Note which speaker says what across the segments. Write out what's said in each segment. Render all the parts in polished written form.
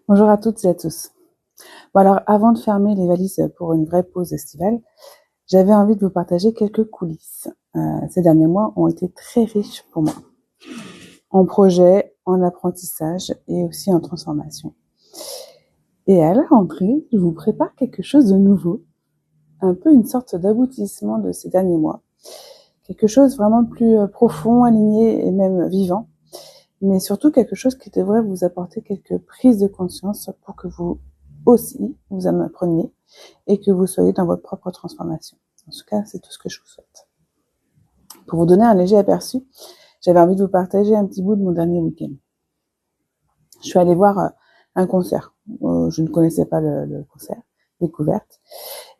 Speaker 1: Bonjour à toutes et à tous. Bon alors, avant de fermer les valises pour une vraie pause estivale, j'avais envie de vous partager quelques coulisses. Ces derniers mois ont été très riches pour moi, en projets, en apprentissage et aussi en transformation. Et à la rentrée, je vous prépare quelque chose de nouveau, un peu une sorte d'aboutissement de ces derniers mois. Quelque chose vraiment plus profond, aligné et même vivant, mais surtout quelque chose qui devrait vous apporter quelques prises de conscience pour que vous aussi, vous en appreniez et que vous soyez dans votre propre transformation. En tout cas, c'est tout ce que je vous souhaite. Pour vous donner un léger aperçu, j'avais envie de vous partager un petit bout de mon dernier week-end. Je suis allée voir un concert. Je ne connaissais pas le concert, découverte.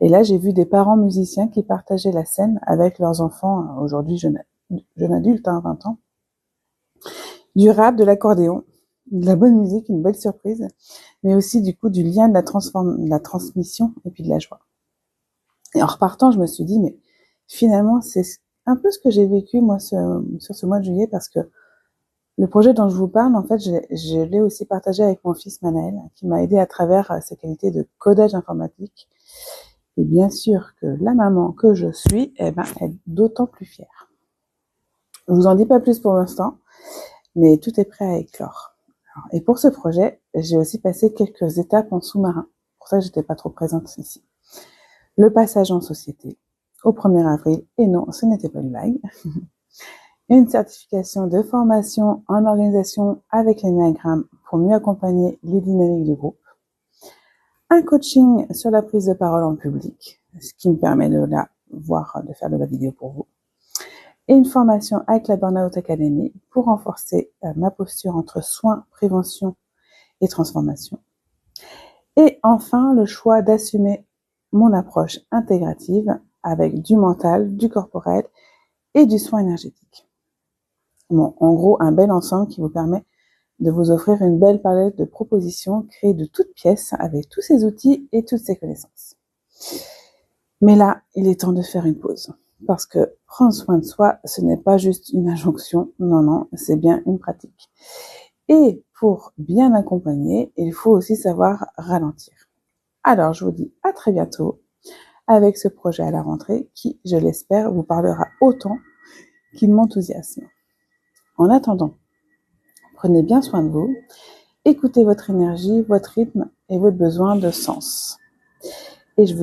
Speaker 1: Et là, j'ai vu des parents musiciens qui partageaient la scène avec leurs enfants, aujourd'hui jeunes adultes, 20 ans. Du rap, de l'accordéon, de la bonne musique, une belle surprise, mais aussi du coup du lien de la transmission et puis de la joie. Et en repartant, je me suis dit, mais finalement, c'est un peu ce que j'ai vécu moi sur ce mois de juillet, parce que le projet dont je vous parle, en fait, je l'ai aussi partagé avec mon fils Manaël, qui m'a aidé à travers ses qualités de codage informatique. Et bien sûr que la maman que je suis, est d'autant plus fière. Je vous en dis pas plus pour l'instant, mais tout est prêt à éclore. Et pour ce projet, j'ai aussi passé quelques étapes en sous-marin. Pour ça, j'étais pas trop présente ici. Le passage en société au 1er avril, et non, ce n'était pas une blague. Une certification de formation en organisation avec l'énéagramme pour mieux accompagner les dynamiques de groupe. Un coaching sur la prise de parole en public, ce qui me permet de faire de la vidéo pour vous. Et une formation avec la Burnout Academy pour renforcer ma posture entre soins, prévention et transformation. Et enfin, le choix d'assumer mon approche intégrative avec du mental, du corporel et du soin énergétique. Bon, en gros, un bel ensemble qui vous permet de vous offrir une belle palette de propositions créées de toutes pièces avec tous ces outils et toutes ces connaissances. Mais là, il est temps de faire une pause. Parce que prendre soin de soi, ce n'est pas juste une injonction. Non, c'est bien une pratique. Et pour bien accompagner, il faut aussi savoir ralentir. Alors, je vous dis à très bientôt avec ce projet à la rentrée qui, je l'espère, vous parlera autant qu'il m'enthousiasme. En attendant, prenez bien soin de vous, écoutez votre énergie, votre rythme et votre besoin de sens. Et je vous